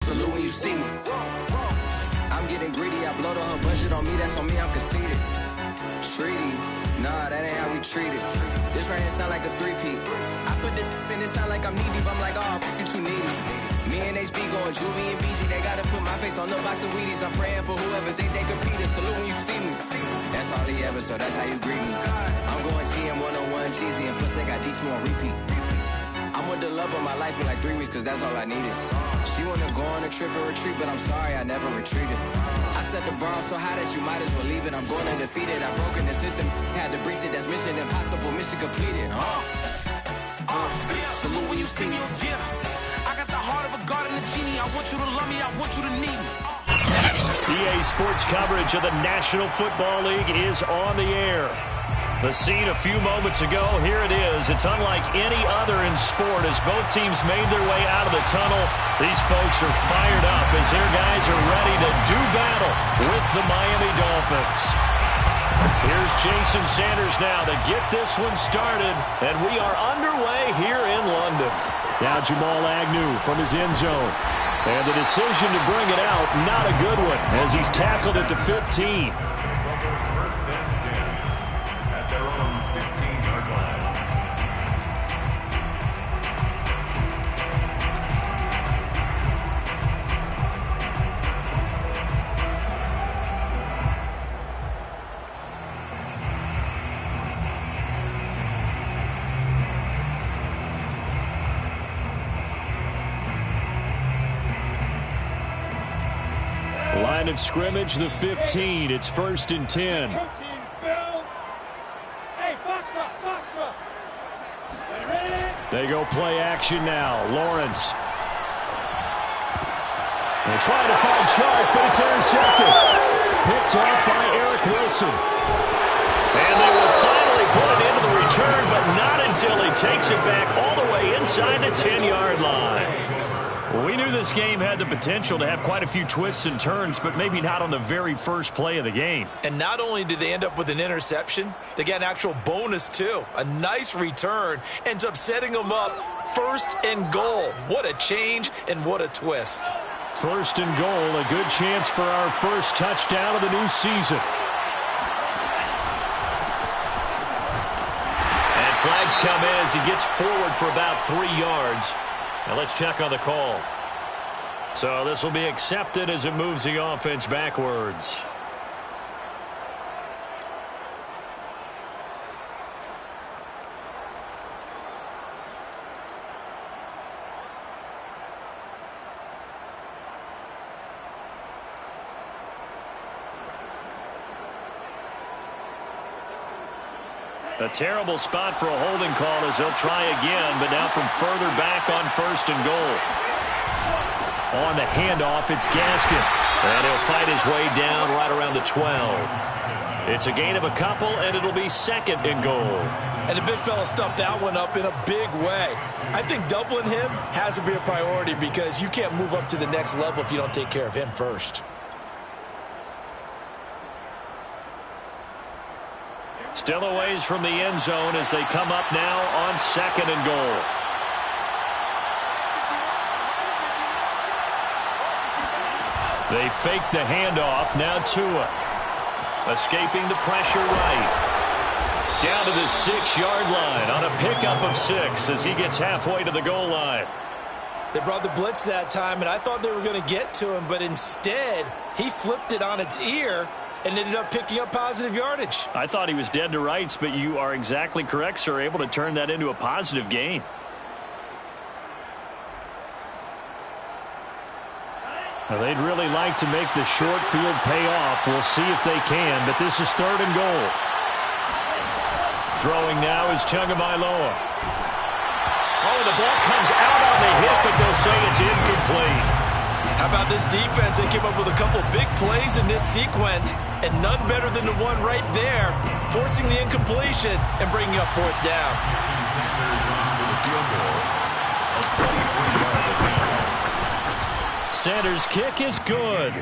salute when you see me. I'm getting greedy, I blow to her budget on me, that's on me, I'm conceited. Treaty, nah, that ain't how we treat it. This right here sound like a three-peat. I put the in it sound like I'm knee deep, I'm like, oh, you too needy. Me and HB going Juvie and BG, they gotta put my face on the box of Wheaties. I'm praying for whoever think they compete. Salute when you see me. That's all he ever, so that's how you greet me. I'm going TM 101 cheesy, and plus they got D2 on repeat. I'm with the love of my life in like 3 weeks, cause that's all I needed. She wanna go on a trip and retreat, but I'm sorry, I never retreated. I set the bar so high that you might as well leave it. I'm going undefeated, I've broken the system. Had to breach it, that's mission impossible, mission completed. Salute when you see me. I got the heart of a god and a genie. I want you to love me, I want you to need me. EA Sports coverage of the National Football League is on the air. The scene a few moments ago, here it is. It's unlike any other in sport as both teams made their way out of the tunnel. These folks are fired up as their guys are ready to do battle with the Miami Dolphins. Here's Jason Sanders now to get this one started, and we are underway here in London. Now Jamal Agnew from his end zone. And the decision to bring it out, not a good one, as he's tackled at the 15. First and 10 at their own 15-yard line. Line of scrimmage, the 15. It's 1st and 10. They go play action now. Lawrence. They're trying to find Chark, but it's intercepted. Picked off by Eric Wilson. And they will finally put it into the return, but not until he takes it back all the way inside the 10-yard line. Well, we knew this game had the potential to have quite a few twists and turns, but maybe not on the very first play of the game. And not only did they end up with an interception, they got an actual bonus too. A nice return ends up setting them up 1st and goal. What a change and what a twist. 1st and goal, a good chance for our first touchdown of the new season. And flags come in as he gets forward for about 3 yards. Now let's check on the call. So this will be accepted as it moves the offense backwards. A terrible spot for a holding call as they'll try again, but now from further back on 1st and goal. On the handoff, it's Gaskin. And he'll fight his way down right around the 12. It's a gain of a couple, and it'll be 2nd and goal. And the big fella stuffed that one up in a big way. I think doubling him has to be a priority because you can't move up to the next level if you don't take care of him first. Still a ways from the end zone as they come up now on 2nd and goal. They fake the handoff. Now Tua. Escaping the pressure right. Down to the 6-yard line on a pickup of 6 as he gets halfway to the goal line. They brought the blitz that time, and I thought they were going to get to him, but instead he flipped it on its ear and ended up picking up positive yardage. I thought he was dead to rights, but you are exactly correct, sir. Able to turn that into a positive gain. Now, they'd really like to make the short field pay off. We'll see if they can, but this is 3rd and goal. Throwing now is Tagovailoa. Oh, the ball comes out on the hit, but they'll say it's incomplete. How about this defense? They came up with a couple big plays in this sequence, and none better than the one right there, forcing the incompletion and bringing up 4th down. Sanders' kick is good.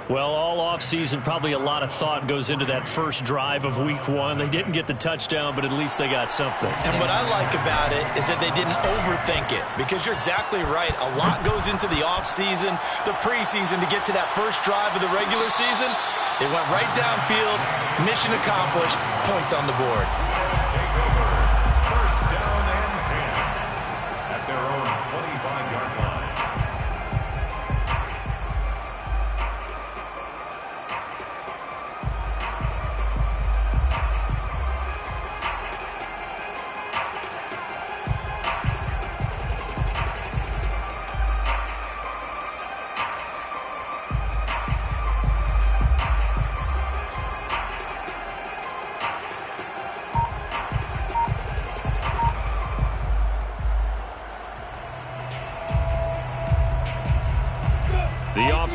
Well, all offseason, probably a lot of thought goes into that first drive of week 1. They didn't get the touchdown, but at least they got something. And what I like about it is that they didn't overthink it, because you're exactly right. A lot goes into the offseason, the preseason to get to that first drive of the regular season. They went right downfield, mission accomplished, points on the board. Take over. First down and 10 at their own 25-yard line.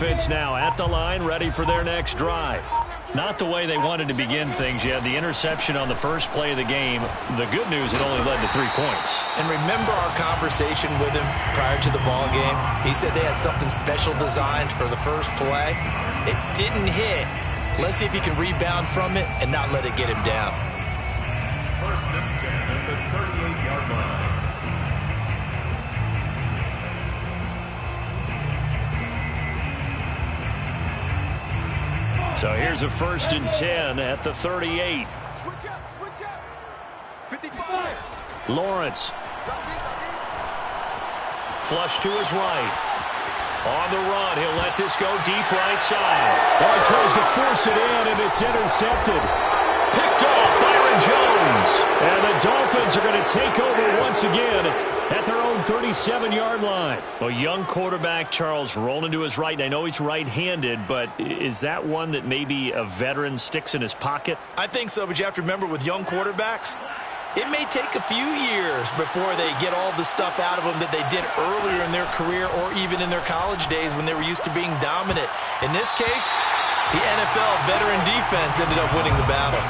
Offense now at the line, ready for their next drive. Not the way they wanted to begin things yet. The interception on the first play of the game. The good news, it only led to 3 points. And remember our conversation with him prior to the ball game? He said they had something special designed for the first play. It didn't hit. Let's see if he can rebound from it and not let it get him down. First and 10 at the 38-yard line. So here's a first and 10 at the 38. Switch up. 55. Lawrence. Flush to his right. On the run, he'll let this go deep right side. Well, he tries to force it in, and it's intercepted. Picked off Byron Jones. And the Dolphins are going to take over once again at their own 37-yard line. Well, young quarterback Charles rolling to his right. I know he's right-handed, but is that one that maybe a veteran sticks in his pocket? I think so, but you have to remember with young quarterbacks, it may take a few years before they get all the stuff out of them that they did earlier in their career or even in their college days when they were used to being dominant. In this case, the NFL veteran defense ended up winning the battle.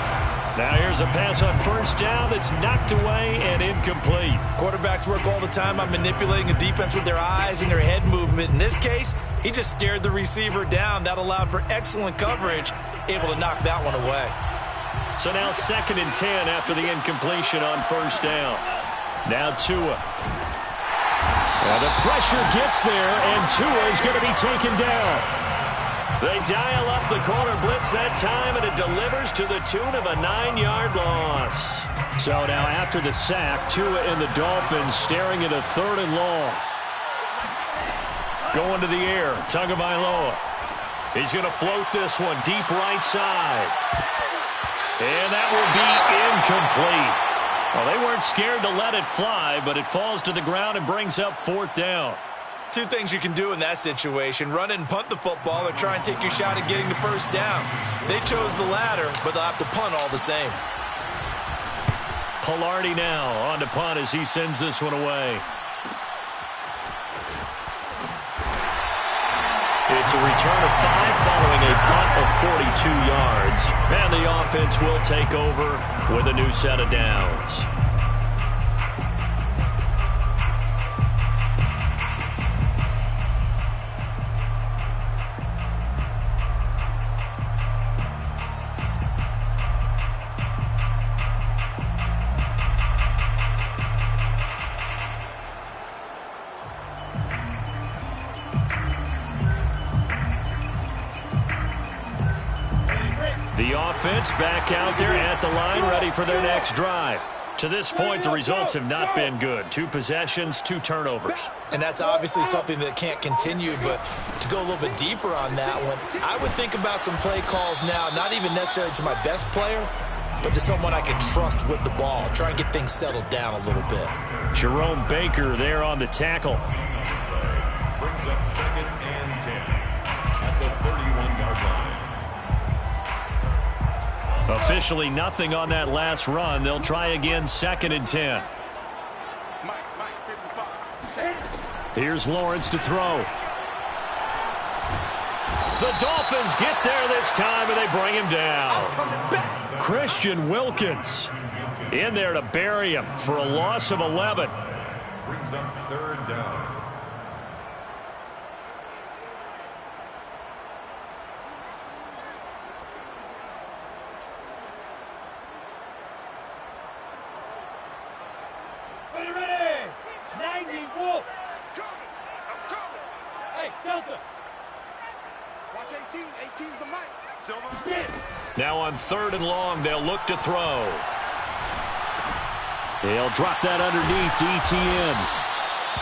Now here's a pass on first down that's knocked away and incomplete. Quarterbacks work all the time on manipulating a defense with their eyes and their head movement. In this case, he just stared the receiver down. That allowed for excellent coverage, able to knock that one away. So now 2nd and 10 after the incompletion on first down. Now Tua. And the pressure gets there, and Tua is going to be taken down. They dial up the corner blitz that time, and it delivers to the tune of a 9-yard loss. So now after the sack, Tua and the Dolphins staring at a 3rd and long. Going to the air, Tagovailoa. He's going to float this one deep right side. And that will be incomplete. Well, they weren't scared to let it fly, but it falls to the ground and brings up 4th down. Two things you can do in that situation: run and punt the football, or try and take your shot at getting the first down. They chose the latter, but they'll have to punt all the same. Palardy now on to punt as he sends this one away. It's a return of 5 following a punt of 42 yards. And the offense will take over with a new set of downs. The offense back out there at the line, ready for their next drive. To this point, the results have not been good. 2 possessions, 2 turnovers. And that's obviously something that can't continue, but to go a little bit deeper on that one, I would think about some play calls now, not even necessarily to my best player, but to someone I can trust with the ball. Try and get things settled down a little bit. Jerome Baker there on the tackle. Brings up 2nd and 10 at the 31-yard line. Officially nothing on that last run. They'll try again 2nd and 10. Here's Lawrence to throw. The Dolphins get there this time, and they bring him down. Christian Wilkins in there to bury him for a loss of 11. Brings up 3rd down. Watch 18. 18's the mic. Silver. Now on 3rd and long, they'll look to throw. They'll drop that underneath to ETN.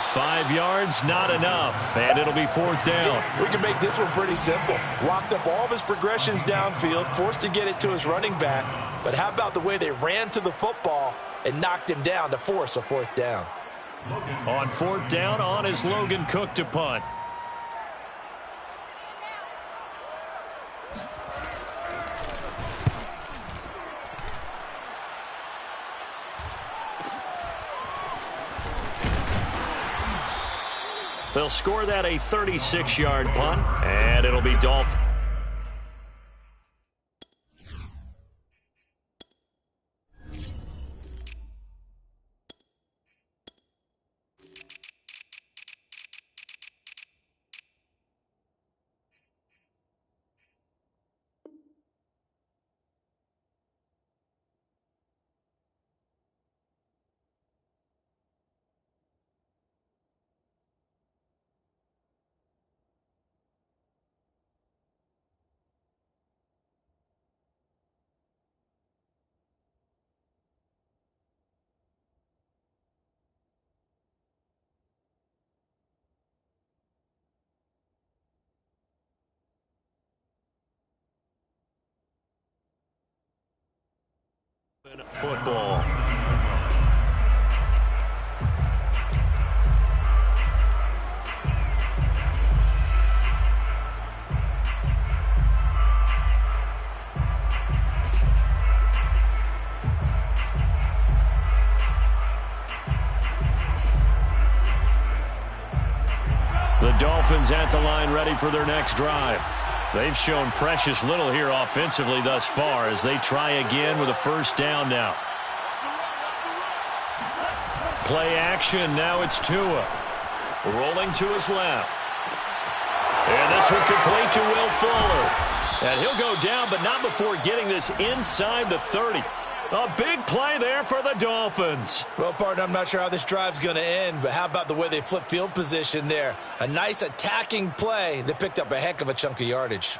5 yards, not enough, and it'll be 4th down. We can make this one pretty simple. Locked up all of his progressions downfield, forced to get it to his running back. But how about the way they ran to the football and knocked him down to force a 4th down? On 4th down, on is Logan Cook to punt. They'll score that a 36-yard punt, and it'll be Dolphins. Football. The Dolphins at the line, ready for their next drive. They've shown precious little here offensively thus far as they try again with a 1st down now. Play action. Now it's Tua. Rolling to his left. And this one complete to Will Fuller. And he'll go down, but not before getting this inside the 30. A big play there for the Dolphins. Well, partner, I'm not sure how this drive's going to end, but how about the way they flip field position there? A nice attacking play that picked up a heck of a chunk of yardage.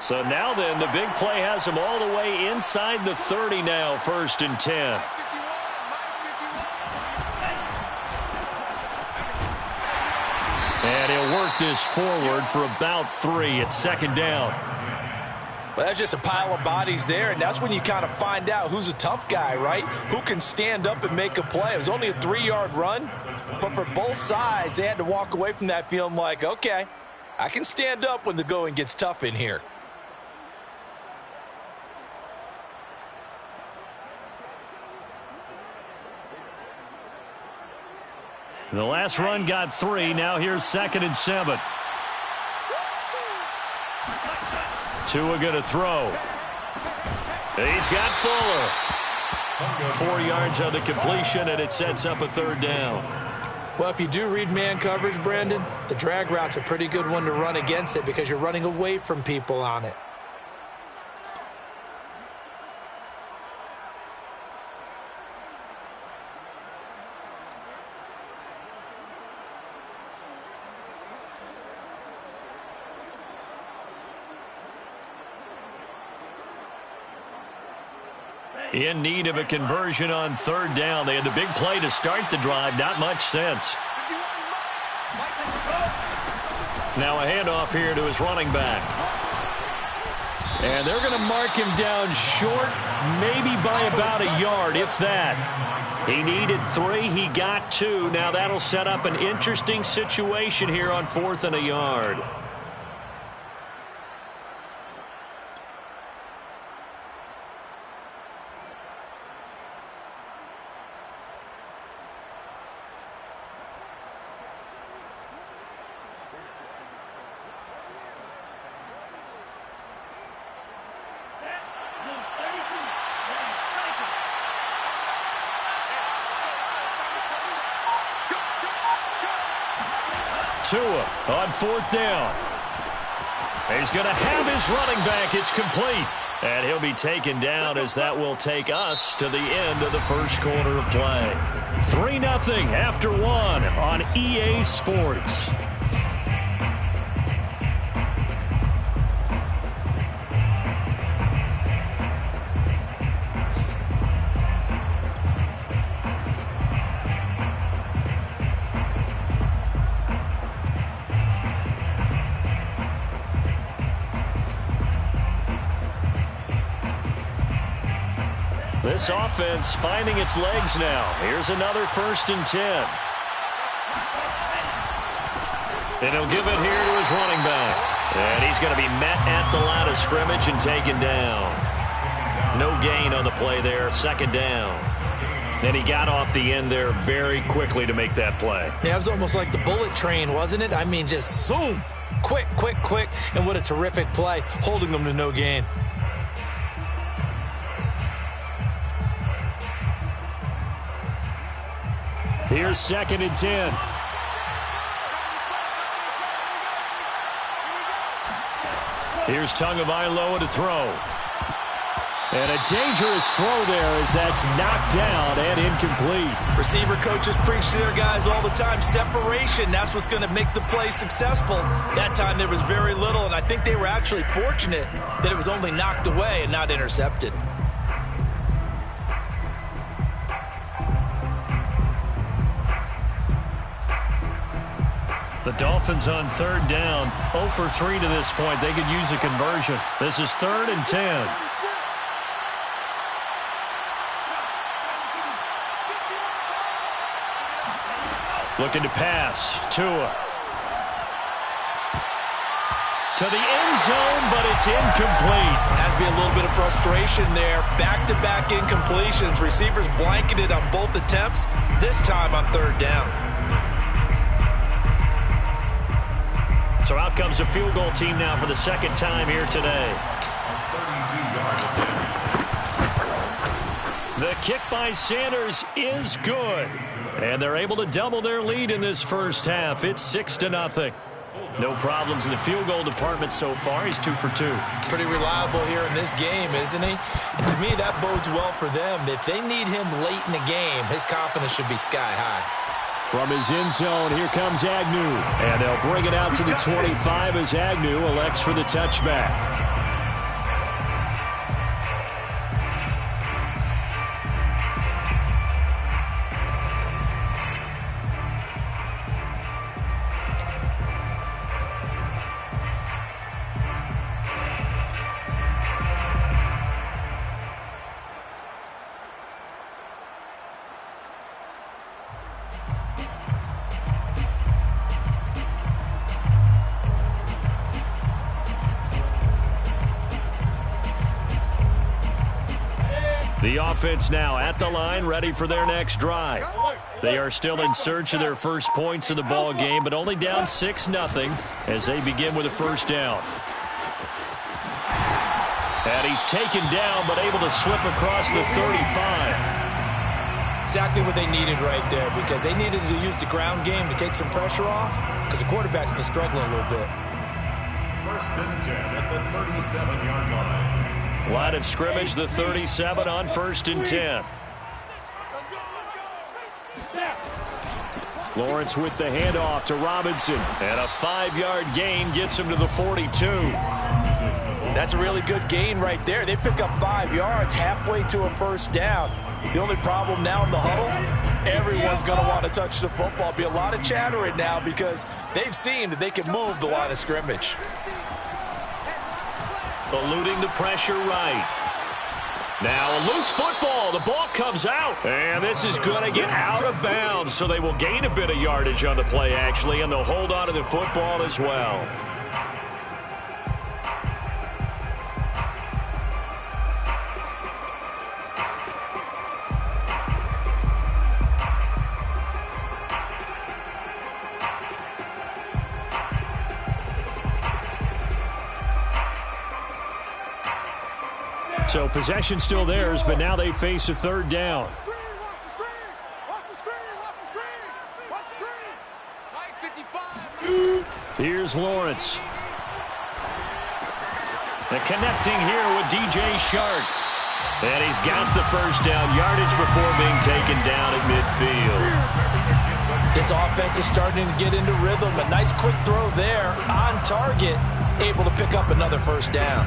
So now then, the big play has them all the way inside the 30 now, 1st and 10. And he'll work this forward for about 3 at 2nd down. Well, that's just a pile of bodies there, and that's when you kind of find out who's a tough guy, right? Who can stand up and make a play. It was only a 3-yard run, but for both sides, they had to walk away from that feeling like, okay, I can stand up when the going gets tough in here. The last run got 3. Now here's 2nd and 7. Tua going to throw. He's got Fuller. 4 yards on the completion, and it sets up a 3rd down. Well, if you do read man coverage, Brandon, the drag route's a pretty good one to run against it because you're running away from people on it. In need of a conversion on 3rd down. They had the big play to start the drive. Not much sense. Now a handoff here to his running back. And they're going to mark him down short, maybe by about a yard, if that. He needed 3. He got 2. Now that'll set up an interesting situation here on 4th and a yard. Tua on 4th down. He's going to have his running back. It's complete. And he'll be taken down as that will take us to the end of the 1st quarter of play. 3-0 after 1 on on EA Sports. This offense finding its legs now. Here's another 1st and 10. And he'll give it here to his running back. And he's going to be met at the line of scrimmage and taken down. No gain on the play there. 2nd down. And he got off the end there very quickly to make that play. Yeah, it was almost like the bullet train, wasn't it? I mean, just zoom. Quick, quick, quick. And what a terrific play, holding them to no gain. Here's 2nd and 10. Here's Tagovailoa to throw. And a dangerous throw there as that's knocked down and incomplete. Receiver coaches preach to their guys all the time. Separation, that's what's going to make the play successful. That time there was very little, and I think they were actually fortunate that it was only knocked away and not intercepted. The Dolphins on 3rd down, 0 for 3 to this point. They could use a conversion. This is 3rd and 10. Looking to pass. Tua. To the end zone, but it's incomplete. Has to be a little bit of frustration there. Back-to-back incompletions. Receivers blanketed on both attempts, this time on 3rd down. So out comes a field goal team now for the 2nd time here today. The kick by Sanders is good. And they're able to double their lead in this first half. It's 6-0. No problems in the field goal department so far. He's 2 for 2. Pretty reliable here in this game, isn't he? And to me, that bodes well for them. If they need him late in the game, his confidence should be sky high. From his end zone, here comes Agnew. And they'll bring it out to the 25 as Agnew elects for the touchback. The offense now at the line, ready for their next drive. They are still in search of their first points in the ball game, but only down 6-0 as they begin with a 1st down. And he's taken down, but able to slip across the 35. Exactly what they needed right there, because they needed to use the ground game to take some pressure off, because the quarterback's been struggling a little bit. 1st and 10 at the 37-yard line. Line of scrimmage, the 37 on 1st and 10. Lawrence with the handoff to Robinson. And a 5-yard gain gets him to the 42. That's a really good gain right there. They pick up 5 yards halfway to a 1st down. The only problem now in the huddle, everyone's going to want to touch the football. Be a lot of chattering now because they've seen that they can move the line of scrimmage. Eluding the pressure right. Now a loose football. The ball comes out. And this is going to get out of bounds. So they will gain a bit of yardage on the play, actually, and they'll hold on to the football as well. So possession still theirs, but now they face a 3rd down. Here's Lawrence. And connecting here with DJ Chark. And he's got the 1st down yardage before being taken down at midfield. This offense is starting to get into rhythm. A nice quick throw there on target, able to pick up another first down.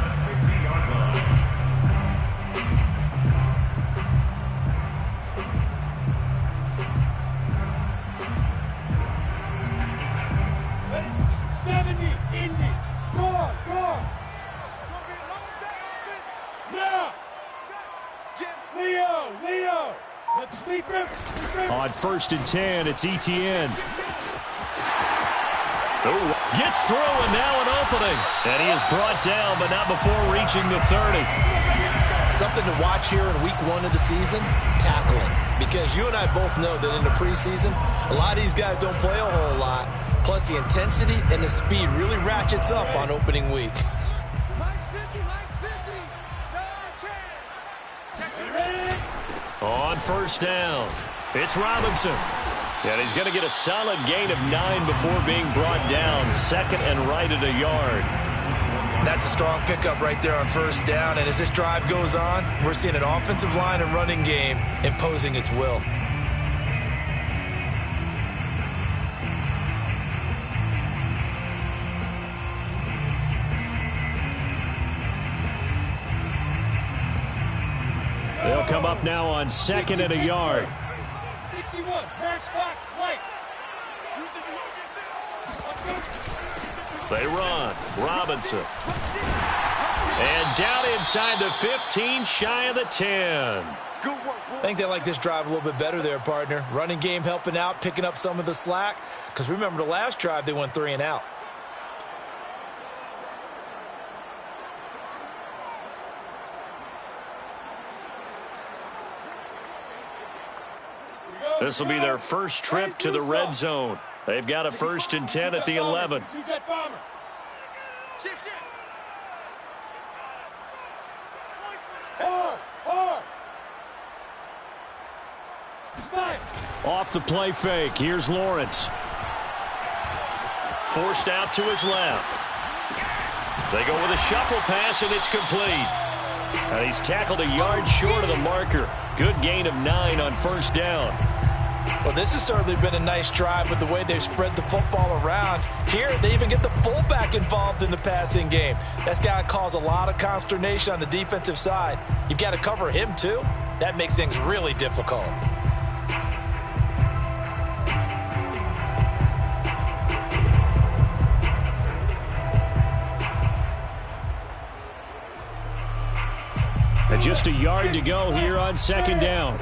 On 1st and 10, it's Etienne. Gets through and now an opening. And he is brought down, but not before reaching the 30. Something to watch here in week 1 of the season, tackling. Because you and I both know that in the preseason, a lot of these guys don't play a whole lot. Plus the intensity and the speed really ratchets up on opening week. On 1st down, it's Robinson. And he's going to get a solid gain of 9 before being brought down. 2nd and right at a yard. That's a strong pickup right there on 1st down. And as this drive goes on, we're seeing an offensive line and running game imposing its will. They'll come up now on 2nd and a yard. 61, matchbox place. They run. Robinson. And down inside the 15, shy of the 10. I think they like this drive a little bit better there, partner. Running game helping out, picking up some of the slack. Because remember the last drive, they went 3 and out. This will be their first trip to the red zone. They've got a 1st and 10 at the 11. Off the play fake. Here's Lawrence. Forced out to his left. They go with a shuffle pass, and it's complete. And he's tackled a yard short of the marker. Good gain of 9 on 1st down. Well, this has certainly been a nice drive with the way they've spread the football around. Here, they even get the fullback involved in the passing game. That's got to cause a lot of consternation on the defensive side. You've got to cover him, too. That makes things really difficult. And just a yard to go here on 2nd down.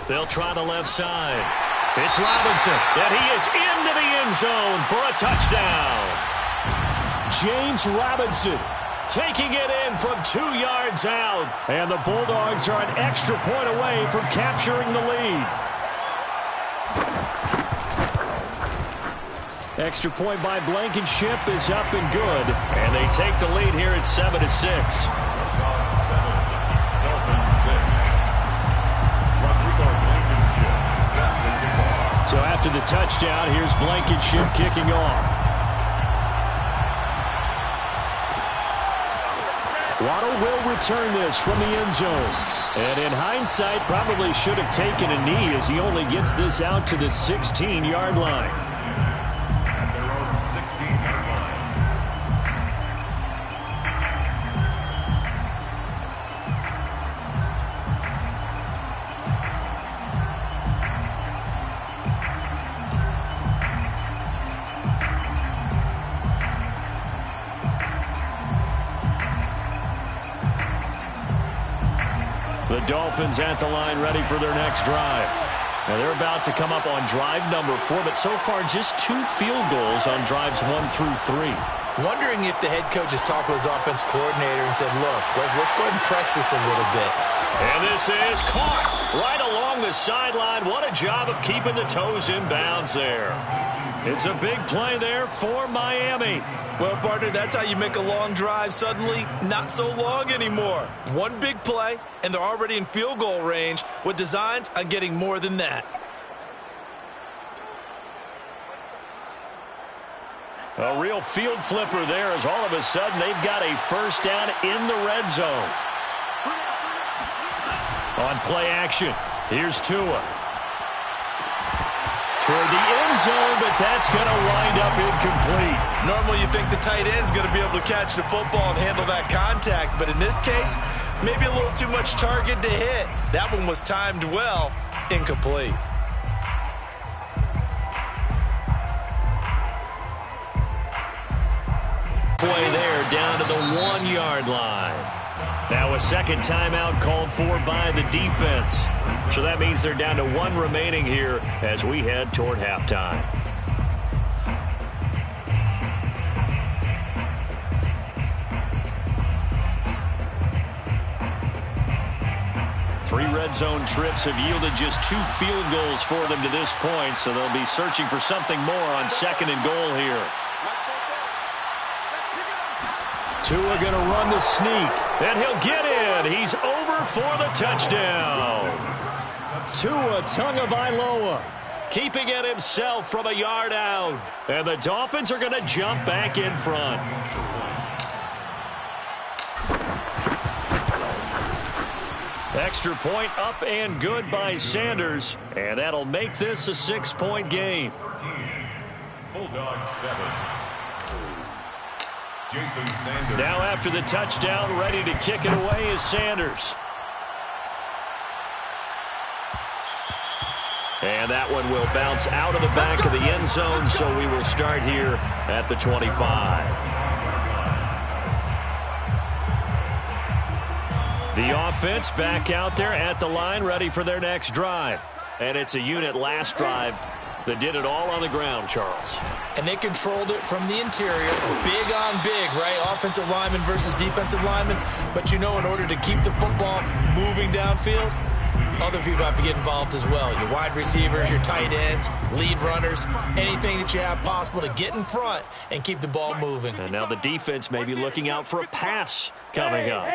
They'll try the left side. It's Robinson, and he is into the end zone for a touchdown. James Robinson taking it in from 2 yards out. And the Bulldogs are an extra point away from capturing the lead. Extra point by Blankenship is up and good. And they take the lead here at 7-6. So after the touchdown, here's Blankenship kicking off. Waddle will return this from the end zone. And in hindsight, probably should have taken a knee as he only gets this out to the 16-yard line. At their own 16-yard line. The Dolphins at the line ready for their next drive. Now they're about to come up on drive number 4, but so far just 2 field goals on drives 1 through 3. Wondering if the head coach has talked with his offense coordinator and said, look, let's go ahead and press this a little bit. And this is caught right along the sideline. What a job of keeping the toes in bounds there. It's a big play there for Miami. Well, partner, that's how you make a long drive suddenly not so long anymore. One big play, and they're already in field goal range with designs on getting more than that. A real field flipper there as all of a sudden they've got a first down in the red zone. On play action, here's Tua. Toward the end zone, but that's going to wind up incomplete. Normally you think the tight end's going to be able to catch the football and handle that contact, but in this case, maybe a little too much target to hit. That one was timed well, incomplete. Play there down to the 1-yard line. Now a second timeout called for by the defense. So that means they're down to 1 remaining here as we head toward halftime. Three red zone trips have yielded just 2 field goals for them to this point, so they'll be searching for something more on second and goal here. Tua going to run the sneak, and he'll get in. He's over for the touchdown. Tua Tagovailoa keeping it himself from a yard out. And the Dolphins are going to jump back in front. Extra point up and good by Sanders. And that'll make this a 6-point game. Bulldogs 7. Jason Sanders. Now after the touchdown, ready to kick it away is Sanders. And that one will bounce out of the back of the end zone, so we will start here at the 25. The offense back out there at the line, ready for their next drive. And it's a unit last drive that did it all on the ground, Charles. And they controlled it from the interior. Big on big, right? Offensive lineman versus defensive lineman. But you know, in order to keep the football moving downfield, other people have to get involved as well. Your wide receivers, your tight ends, lead runners, anything that you have possible to get in front and keep the ball moving. And now the defense may be looking out for a pass coming up.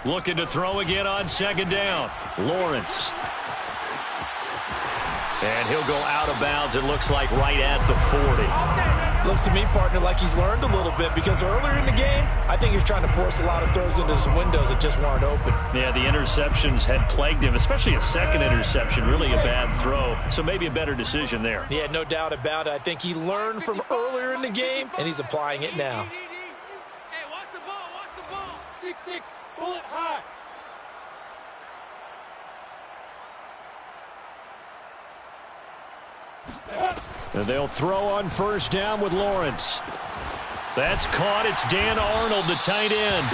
Looking to throw again on second down. Lawrence. And he'll go out of bounds, it looks like, right at the 40. Looks to me, partner, like he's learned a little bit, because earlier in the game, I think he was trying to force a lot of throws into some windows that just weren't open. Yeah, the interceptions had plagued him, especially a second interception, really a bad throw. So maybe a better decision there. Yeah, no doubt about it. I think he learned from earlier in the game, and he's applying it now. Hey, watch the ball, watch the ball. 6-6, bullet high. And they'll throw on first down with Lawrence. That's caught. It's Dan Arnold, the tight end.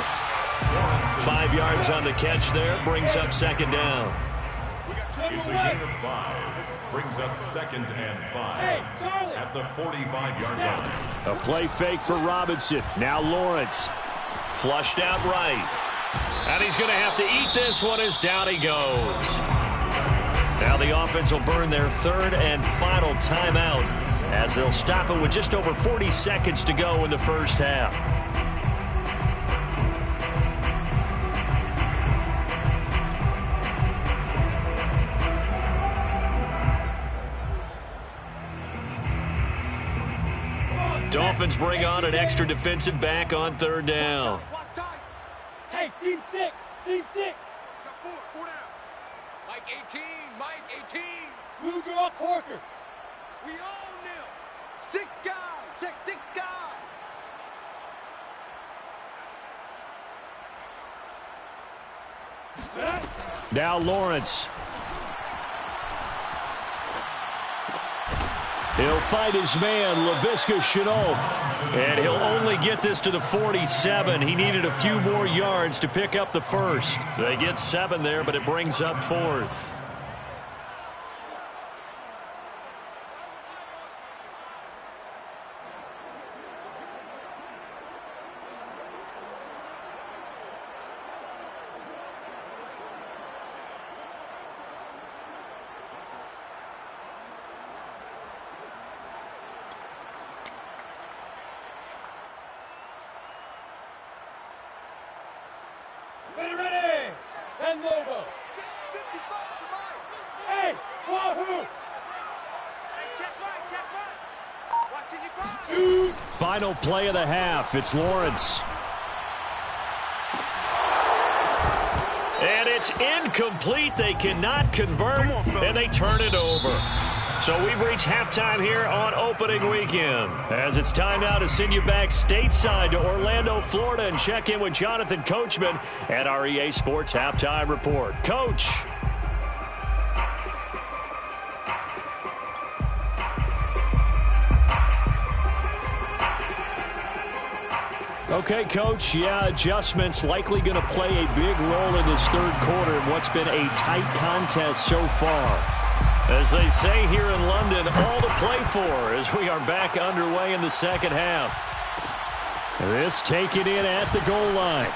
5 yards on the catch there. Brings up second down. It's a gain of 5. Brings up 2nd and 5 at the 45-yard line. A play fake for Robinson. Now Lawrence. Flushed out right. And he's going to have to eat this one as down he goes. Now the offense will burn their 3rd and final timeout as they'll stop it with just over 40 seconds to go in the first half. Dolphins bring on an extra defensive back on 3rd down. Hey, seam 6, seam 6. Four down. Mike 18, Mike 18. Blue draw corkers. We own them. 6 guys. Check 6 guys. Now Lawrence. He'll fight his man, Laviska Shenault. And he'll only get this to the 47. He needed a few more yards to pick up the first. They get 7 there, but it brings up 4th. Ready, send logo. Hey, Wahoo! Check right, check right. Final play of the half. It's Lawrence. And it's incomplete. They cannot convert, and they turn it over. So we've reached halftime here on opening weekend. As it's time now to send you back stateside to Orlando, Florida, and check in with Jonathan Coachman at our EA Sports Halftime Report. Coach. Okay, Coach, adjustments likely going to play a big role in this third quarter in what's been a tight contest so far. As they say here in London, all to play for as we are back underway in the second half. This taken in at the goal line.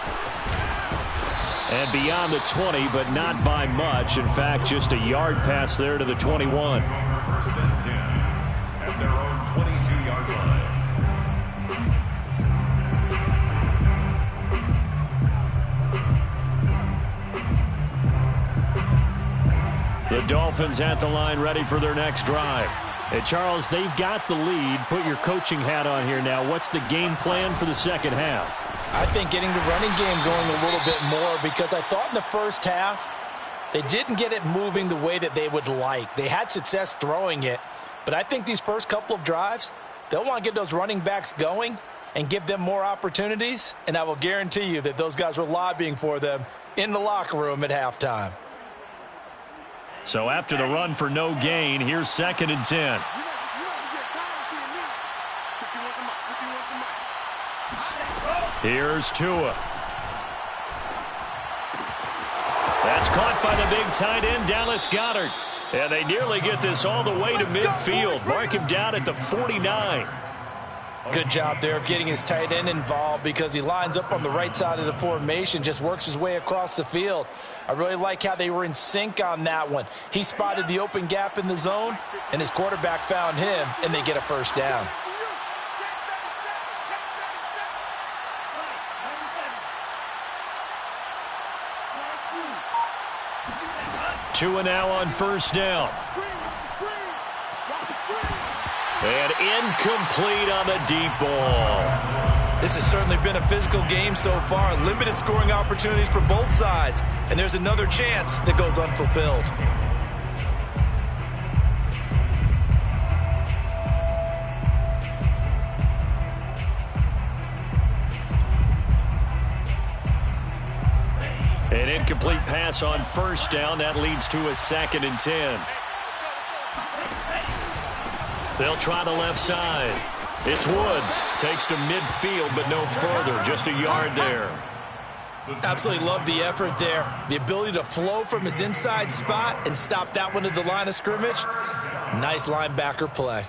And beyond the 20, but not by much. In fact, just a yard pass there to the 21. First and 10 at their own 22-yard line. The Dolphins at the line ready for their next drive. And Charles, they've got the lead. Put your coaching hat on here now. What's the game plan for the second half? I think getting the running game going a little bit more, because I thought in the first half they didn't get it moving the way that they would like. They had success throwing it, but I think these first couple of drives, they'll want to get those running backs going and give them more opportunities, and I will guarantee you that those guys were lobbying for them in the locker room at halftime. So after the run for no gain, here's 2nd and 10. Here's Tua. That's caught by the big tight end, Dallas Goedert. And they nearly get this all the way to midfield. Mark him down at the 49. Good job there of getting his tight end involved, because he lines up on the right side of the formation, just works his way across the field. I really like how they were in sync on that one. He spotted the open gap in the zone, and his quarterback found him, and they get a first down. Tua now on first down. And incomplete on the deep ball. This has certainly been a physical game so far. Limited scoring opportunities for both sides. And there's another chance that goes unfulfilled. An incomplete pass on first down. That leads to a 2nd and 10. They'll try the left side. It's Woods. Takes to midfield, but no further. Just a yard there. Absolutely love the effort there. The ability to flow from his inside spot and stop that one at the line of scrimmage. Nice linebacker play.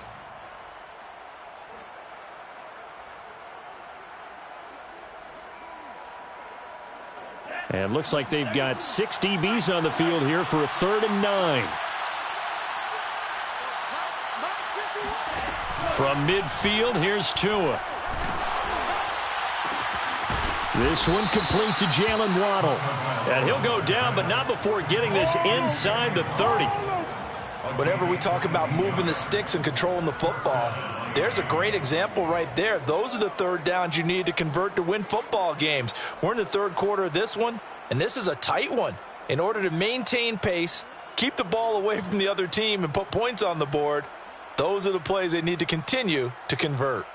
And looks like they've got 6 DBs on the field here for a 3rd and 9. From midfield, here's Tua. This one complete to Jalen Waddle. And he'll go down, but not before getting this inside the 30. Whenever we talk about moving the sticks and controlling the football, there's a great example right there. Those are the third downs you need to convert to win football games. We're in the third quarter of this one, and this is a tight one. In order to maintain pace, keep the ball away from the other team, and put points on the board, those are the plays they need to continue to convert.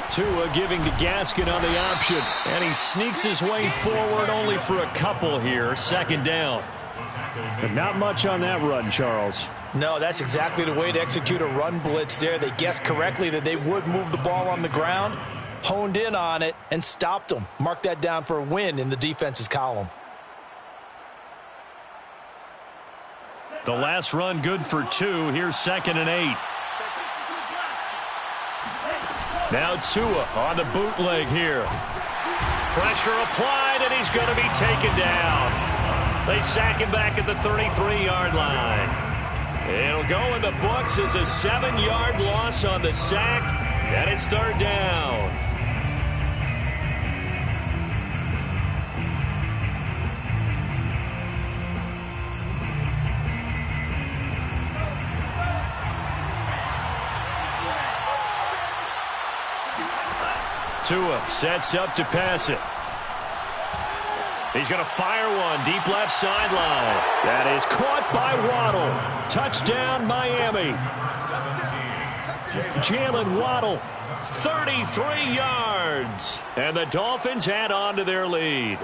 Tua giving to Gaskin on the option, and he sneaks his way forward only for a couple here. 2nd down. But not much on that run, Charles. No, that's exactly the way to execute a run blitz there. They guessed correctly that they would move the ball on the ground, honed in on it, and stopped them. Mark that down for a win in the defense's column. The last run good for 2. Here's 2nd and 8. Now Tua on the bootleg here. Pressure applied, and he's going to be taken down. They sack him back at the 33-yard line. It'll go in the books as a 7-yard loss on the sack, and it's 3rd down. Tua sets up to pass it. He's going to fire one deep left sideline. That is caught by Waddle. Touchdown, Miami. Jalen Waddle, 33 yards. And the Dolphins add on to their lead.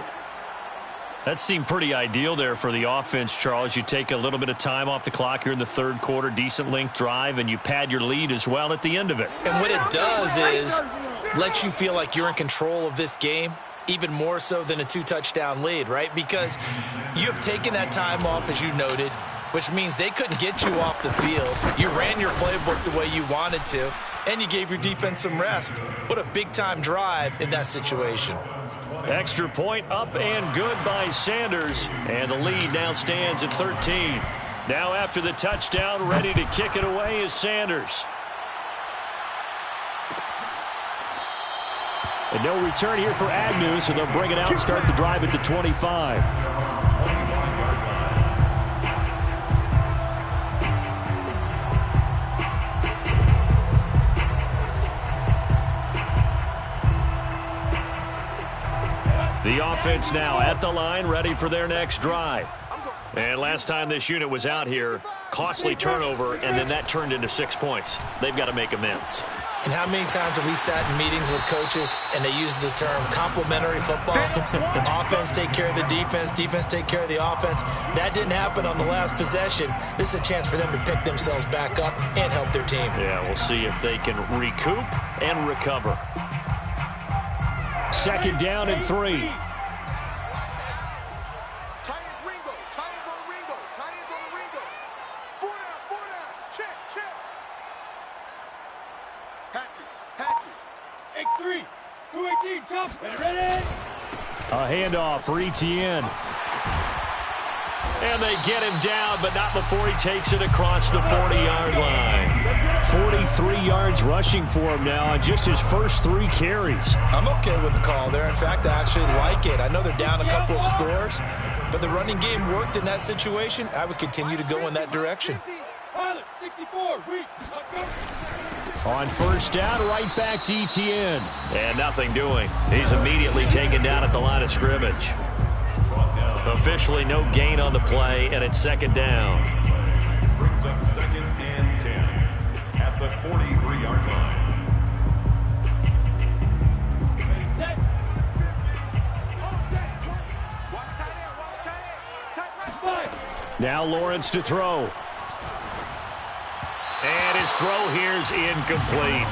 That seemed pretty ideal there for the offense, Charles. You take a little bit of time off the clock here in the third quarter, decent length drive, and you pad your lead as well at the end of it. And what it does is let you feel like you're in control of this game, even more so than a 2-touchdown lead, right? Because you have taken that time off, as you noted, which means they couldn't get you off the field. You ran your playbook the way you wanted to, and you gave your defense some rest. What a big-time drive in that situation. Extra point up and good by Sanders. And the lead now stands at 13. Now after the touchdown, ready to kick it away is Sanders. And no return here for Agnew, so they'll bring it out, start the drive at the 25. The offense now at the line, ready for their next drive. And last time this unit was out here, costly turnover, and then that turned into 6 points. They've got to make amends. And how many times have we sat in meetings with coaches and they use the term complementary football? Offense take care of the defense, defense take care of the offense. That didn't happen on the last possession. This is a chance for them to pick themselves back up and help their team. Yeah, we'll see if they can recoup and recover. Second down and 3. Tight ends Ringo. Tight ends on the Ringo. Tight ends on the Ringo. 4 down. Check. Hatchet. X3. 218. Jump. Ready. A handoff for Etienne. And they get him down, but not before he takes it across the 40-yard line. 43 yards rushing for him now on just his first 3 carries. I'm okay with the call there. In fact, I actually like it. I know they're down a couple of scores, but the running game worked in that situation. I would continue to go in that direction. Pilot, 64. Weak. On first down, right back to Etienne. And nothing doing. He's immediately taken down at the line of scrimmage. Officially no gain on the play, and it's second down. Brings up 2nd and 10 at the 43-yard line. Set. Watch tight end. Tight right. Now Lawrence to throw. And his throw here is incomplete.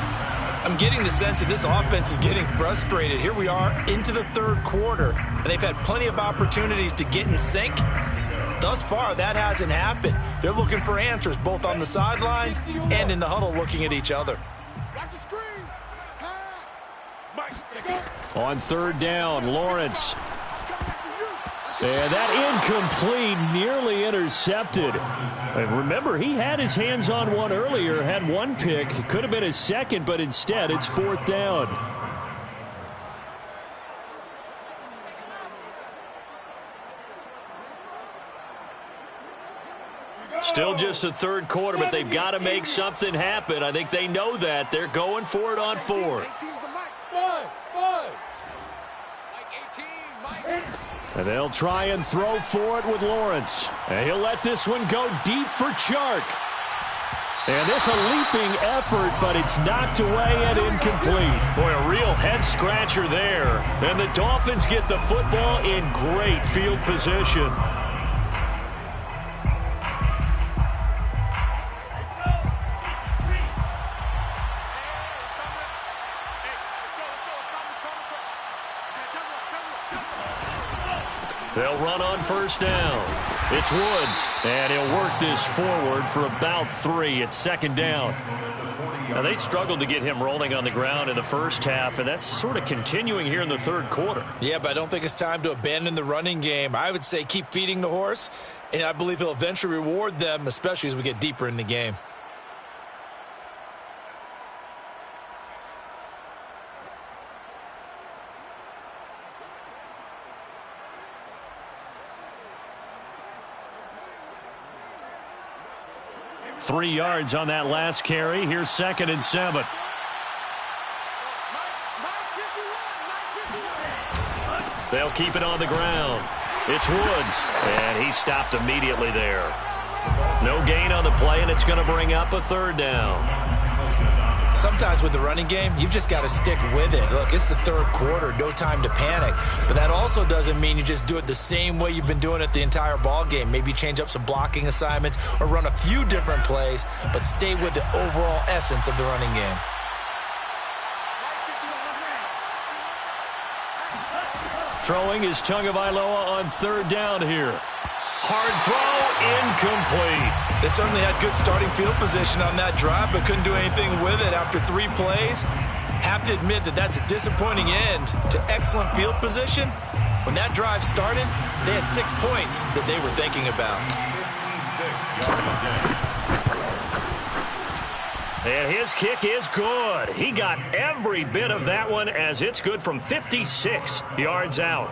I'm getting the sense that this offense is getting frustrated. Here we are into the third quarter, and they've had plenty of opportunities to get in sync. Thus far, that hasn't happened. They're looking for answers both on the sidelines and in the huddle looking at each other. Watch the screen. Pass. On third down, Lawrence. And that incomplete, nearly intercepted. And remember, he had his hands on one earlier, had one pick. It could have been his second, but instead it's fourth down. Still just the third quarter, but they've got to make something happen. I think they know that. They're going for it on 4th. And they'll try and throw for it with Lawrence. And he'll let this one go deep for Chark. And this a leaping effort, but it's knocked away and incomplete. Boy, a real head-scratcher there. And the Dolphins get the football in great field position. They'll run on first down. It's Woods, and he'll work this forward for about 3 at second down. Now, they struggled to get him rolling on the ground in the first half, and that's sort of continuing here in the third quarter. Yeah, but I don't think it's time to abandon the running game. I would say keep feeding the horse, and I believe he'll eventually reward them, especially as we get deeper in the game. Three yards on that last carry. Here's 2nd and 7. My 50 They'll keep it on the ground. It's Woods, and he stopped immediately there. No gain on the play, and it's going to bring up a third down. Sometimes with the running game, you've just got to stick with it. Look, it's the third quarter, no time to panic. But that also doesn't mean you just do it the same way you've been doing it the entire ball game. Maybe change up some blocking assignments or run a few different plays, but stay with the overall essence of the running game. Throwing is Tagovailoa on third down here. Hard throw, incomplete. They certainly had good starting field position on that drive, but couldn't do anything with it after 3 plays. Have to admit that that's a disappointing end to excellent field position. When that drive started, they had 6 points that they were thinking about. 56 yards. And his kick is good. He got every bit of that one as it's good from 56 yards out.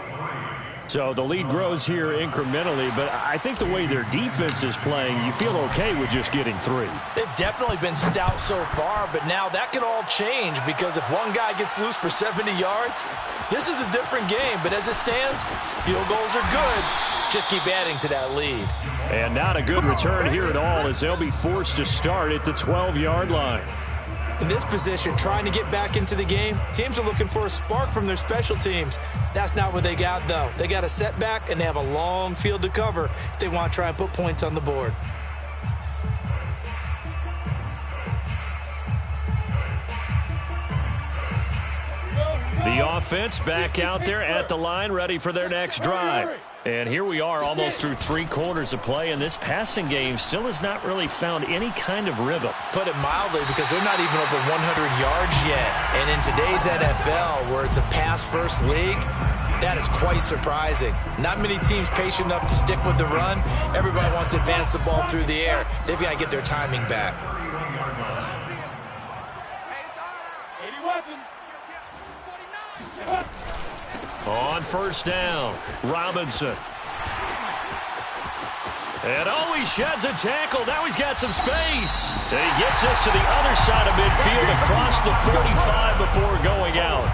So the lead grows here incrementally, but I think the way their defense is playing, you feel okay with just getting 3. They've definitely been stout so far, but now that could all change because if one guy gets loose for 70 yards, this is a different game. But as it stands, field goals are good. Just keep adding to that lead. And not a good return here at all as they'll be forced to start at the 12-yard line. In this position, trying to get back into the game, teams are looking for a spark from their special teams. That's not what they got, though. They got a setback, and they have a long field to cover if they want to try and put points on the board. The offense back out there at the line, ready for their next drive. And here we are almost through 3 quarters of play, and this passing game still has not really found any kind of rhythm. Put it mildly, because they're not even over 100 yards yet. And in today's NFL, where it's a pass-first league, that is quite surprising. Not many teams patient enough to stick with the run. Everybody wants to advance the ball through the air. They've got to get their timing back. On first down, Robinson. And he sheds a tackle. Now he's got some space. And he gets us to the other side of midfield across the 45 before going out.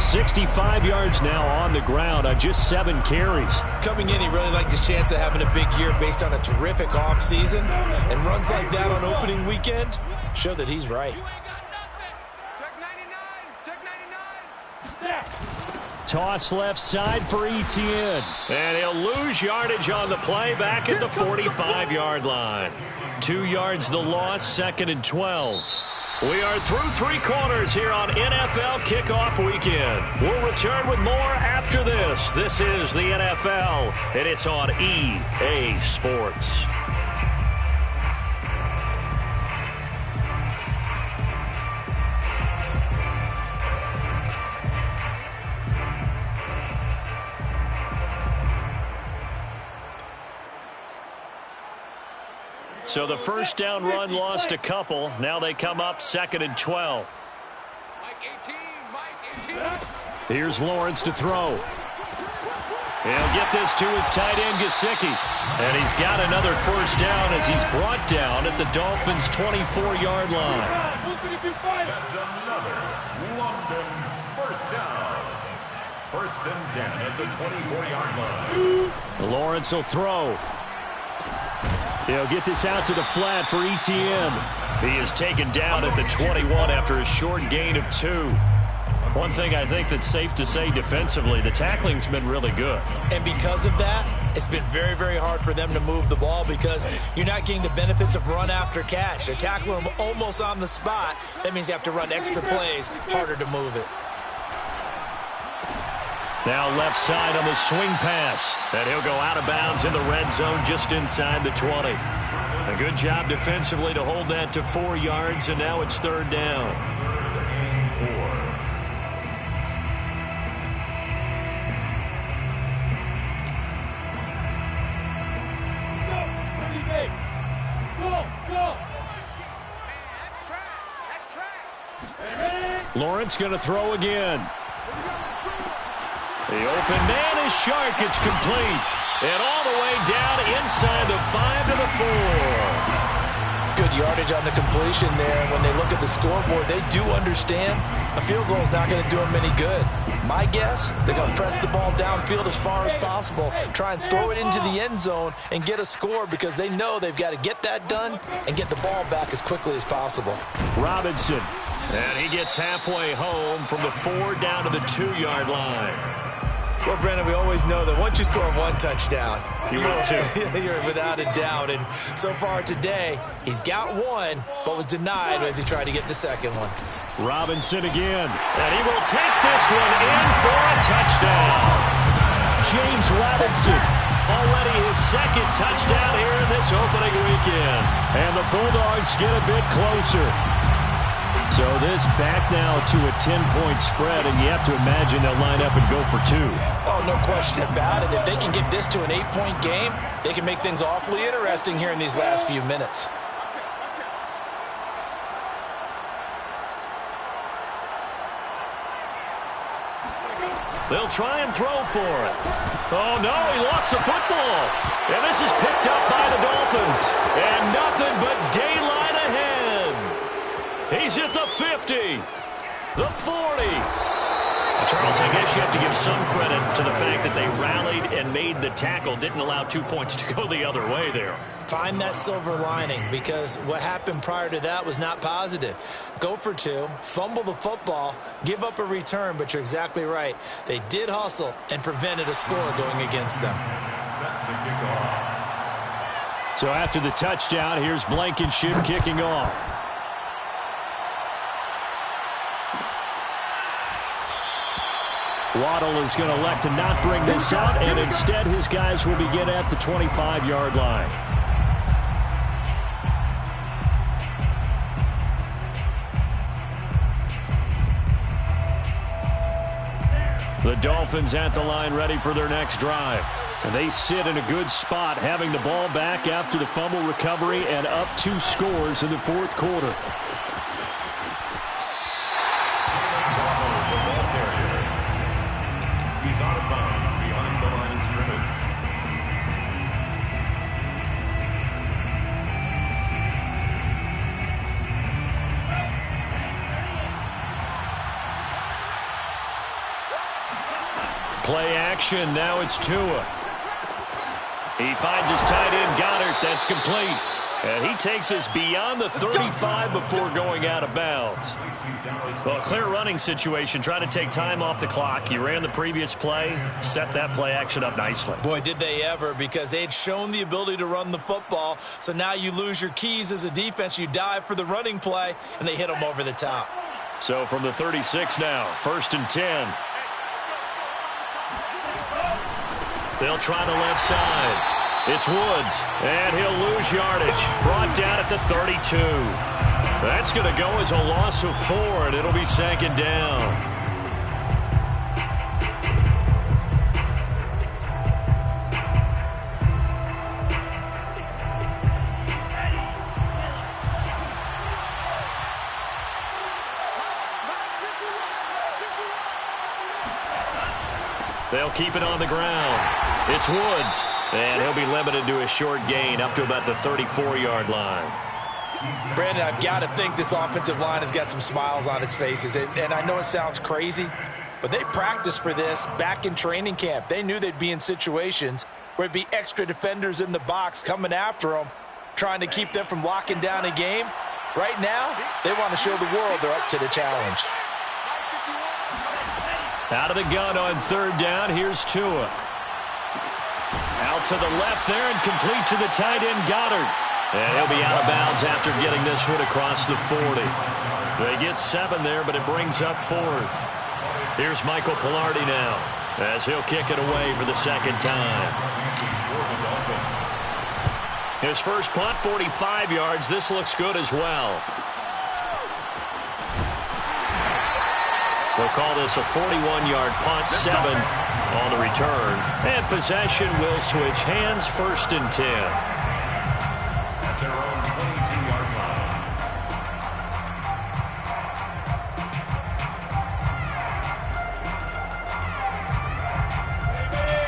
65 yards now on the ground on just 7 carries. Coming in, he really liked his chance of having a big year based on a terrific offseason. And runs like that on opening weekend show that he's right. Check 99. Check 99. Toss left side for Etienne. And he'll lose yardage on the play back at the 45-yard line. 2 yards the loss, 2nd and 12. We are through 3 quarters here on NFL Kickoff Weekend. We'll return with more after this. This is the NFL, and it's on EA Sports. So the first down run lost a couple. Now they come up 2nd and 12. Mike 18. Mike 18. Here's Lawrence to throw. He'll get this to his tight end, Gesicki. And he's got another first down as he's brought down at the Dolphins' 24-yard line. That's another London first down. 1st and 10 at the 24-yard line. Lawrence will throw. He'll get this out to the flat for Etienne. He is taken down at the 21 after a short gain of 2. One thing I think that's safe to say defensively, the tackling's been really good. And because of that, it's been very, very hard for them to move the ball because you're not getting the benefits of run after catch. They're tackling them almost on the spot. That means you have to run extra plays, harder to move it. Now left side on the swing pass. And he'll go out of bounds in the red zone just inside the 20. A good job defensively to hold that to 4 yards, and now it's 3rd down. 4. Lawrence going to throw again. The open man is Shark. It's complete. And all the way down inside the 5 to the 4. Good yardage yardage on the completion there. And when they look at the scoreboard, they do understand a field goal is not going to do them any good. My guess, they're going to press the ball downfield as far as possible, try and throw it into the end zone and get a score because they know they've got to get that done and get the ball back as quickly as possible. Robinson, and he gets halfway home from the 4 down to the 2-yard line. Well, Brandon, we always know that once you score 1 touchdown, you're 2. You're without a doubt. And so far today, he's got 1, but was denied as he tried to get the second one. Robinson again, and he will take this one in for a touchdown. James Robinson, already his second touchdown here in this opening weekend. And the Bulldogs get a bit closer. So this back now to a 10-point spread, and you have to imagine they'll line up and go for 2. Oh, no question about it. If they can get this to an 8-point game, they can make things awfully interesting here in these last few minutes. They'll try and throw for it. Oh, no, he lost the football. And this is picked up by the Dolphins. And nothing but daylight ahead. He's at the 50, the 40. Charles, I guess you have to give some credit to the fact that they rallied and made the tackle, didn't allow 2 points to go the other way there. Find that silver lining, because what happened prior to that was not positive. Go for 2, fumble the football, give up a return, but you're exactly right. They did hustle and prevented a score going against them. Set to kick off. So after the touchdown, here's Blankenship kicking off. Waddle is going to elect to not bring this out, and instead his guys will begin at the 25-yard line. The Dolphins at the line ready for their next drive. And they sit in a good spot, having the ball back after the fumble recovery and up 2 scores in the 4th quarter. He's out of bounds behind the line of scrimmage. Play action. Now it's Tua. He finds his tight end, Goddard. That's complete. And he takes us beyond the 35 before going out of bounds. Well, clear running situation. Trying to take time off the clock. He ran the previous play, set that play action up nicely. Boy, did they ever, because they had shown the ability to run the football. So now you lose your keys as a defense. You dive for the running play, and they hit them over the top. So from the 36 now, 1st and 10. They'll try the left side. It's Woods, and he'll lose yardage. Brought down at the 32. That's going to go as a loss of 4, and it'll be 2nd down. They'll keep it on the ground. It's Woods, and he'll be limited to a short gain up to about the 34-yard line. Brandon, I've got to think this offensive line has got some smiles on its faces. And I know it sounds crazy, but they practiced for this back in training camp. They knew they'd be in situations where it'd be extra defenders in the box coming after them, trying to keep them from locking down a game. Right now, they want to show the world they're up to the challenge. Out of the gun on 3rd down, here's Tua. Out to the left there and complete to the tight end, Goddard. And he'll be out of bounds after getting this one across the 40. They get 7 there, but it brings up 4th. Here's Michael Pilardi now, as he'll kick it away for the 2nd time. His first punt, 45 yards. This looks good as well. They'll call this a 41-yard punt, 7 on the return. And possession will switch hands, 1st and 10. At their own 22-yard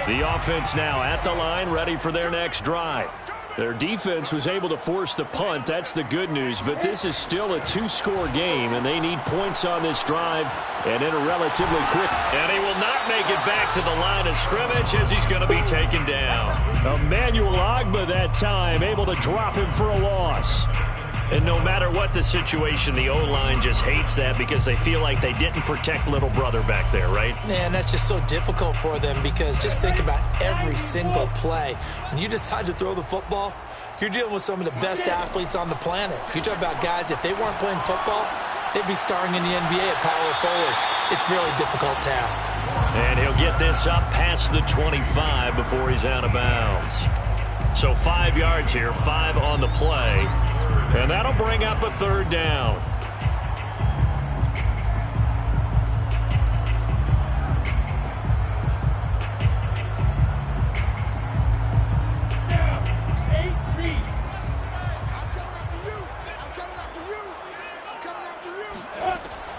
line. The offense now at the line, ready for their next drive. Their defense was able to force the punt. That's the good news. But this is still a 2-score game, and they need points on this drive and in a relatively quick. And he will not make it back to the line of scrimmage as he's going to be taken down. Emmanuel Ogbah that time able to drop him for a loss. And no matter what the situation, the O-line just hates that because they feel like they didn't protect little brother back there, right? Man, that's just so difficult for them because just think about every single play. When you decide to throw the football, you're dealing with some of the best athletes on the planet. You talk about guys, if they weren't playing football, they'd be starring in the NBA at power forward. It's a really difficult task. And he'll get this up past the 25 before he's out of bounds. So 5 yards here, 5 on the play. And that'll bring up a third down.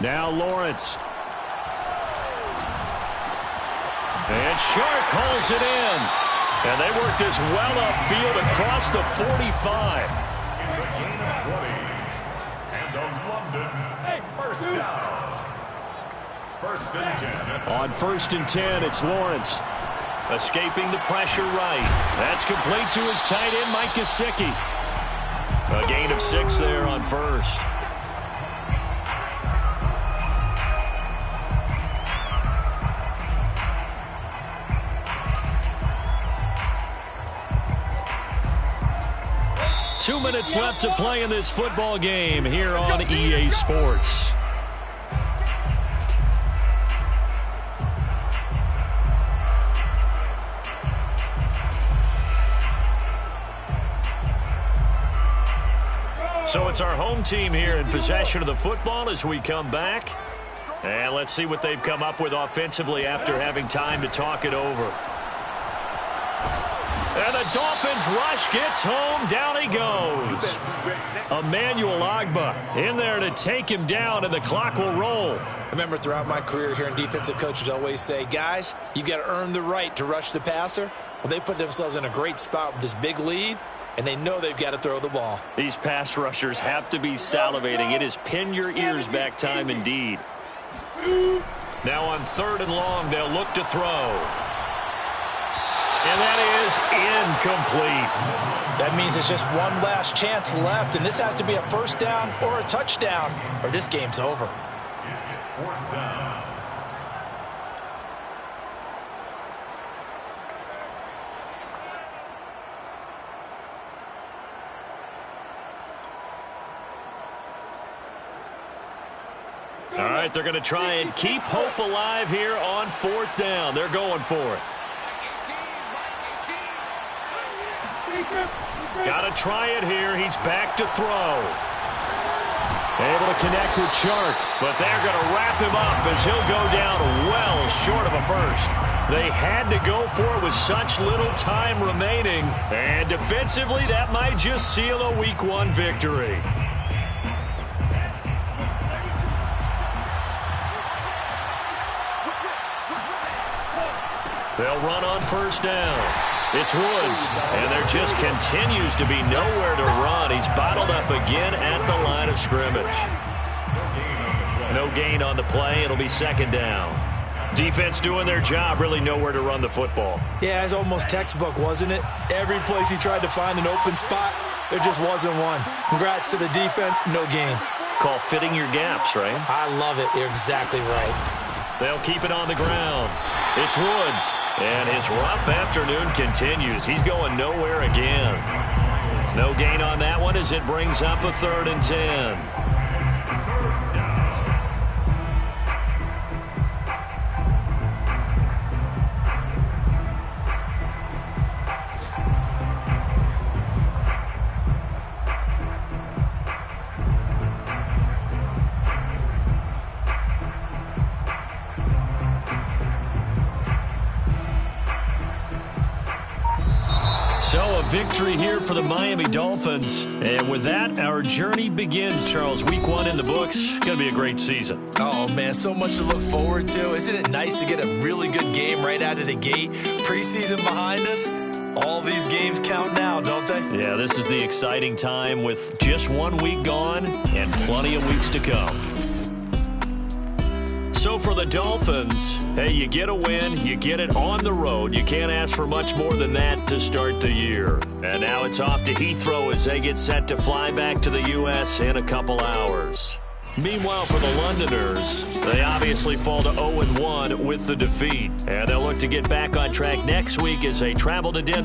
Now Lawrence. And Shark calls it in. And they work this well upfield across the 45. It's a gain of 20. And a London first down. First and 10. On 1st and 10, it's Lawrence. Escaping the pressure right. That's complete to his tight end, Mike Gesicki. A gain of 6 there on 1st. Two minutes left to play in this football game here on EA Sports. So it's our home team here in possession of the football as we come back. And let's see what they've come up with offensively after having time to talk it over. And the Dolphins rush gets home. Down he goes. Emmanuel Ogbah in there to take him down, and the clock will roll. I remember throughout my career hearing defensive coaches always say, guys, you got to earn the right to rush the passer. Well, they put themselves in a great spot with this big lead, and they know they've got to throw the ball. These pass rushers have to be salivating. It is pin your ears back time indeed. Now on 3rd and long, they'll look to throw. And that is incomplete. That means it's just one last chance left, and this has to be a first down or a touchdown, or this game's over. It's 4th down. All right, they're going to try and keep hope alive here on 4th down. They're going for it. Got to try it here. He's back to throw. Able to connect with Chark, but they're going to wrap him up as he'll go down well short of a first. They had to go for it with such little time remaining, and defensively that might just seal a Week 1 victory. They'll run on 1st down. It's Woods, and there just continues to be nowhere to run. He's bottled up again at the line of scrimmage. No gain on the play. It'll be 2nd down. Defense doing their job, really nowhere to run the football. Yeah, it's almost textbook, wasn't it? Every place he tried to find an open spot, there just wasn't one. Congrats to the defense, no gain. Call fitting your gaps, right? I love it. You're exactly right. They'll keep it on the ground. It's Woods, and his rough afternoon continues. He's going nowhere again. No gain on that one as it brings up a 3rd and 10. So a victory here for the Miami Dolphins. And with that, our journey begins, Charles. Week 1 in the books. Going to be a great season. Oh, man, so much to look forward to. Isn't it nice to get a really good game right out of the gate? Preseason behind us. All these games count now, don't they? Yeah, this is the exciting time with just 1 week gone and plenty of weeks to come. So for the Dolphins, hey, you get a win, you get it on the road. You can't ask for much more than that to start the year. And now it's off to Heathrow as they get set to fly back to the U.S. in a couple hours. Meanwhile, for the Londoners, they obviously fall to 0-1 with the defeat. And they'll look to get back on track next week as they travel to Denver.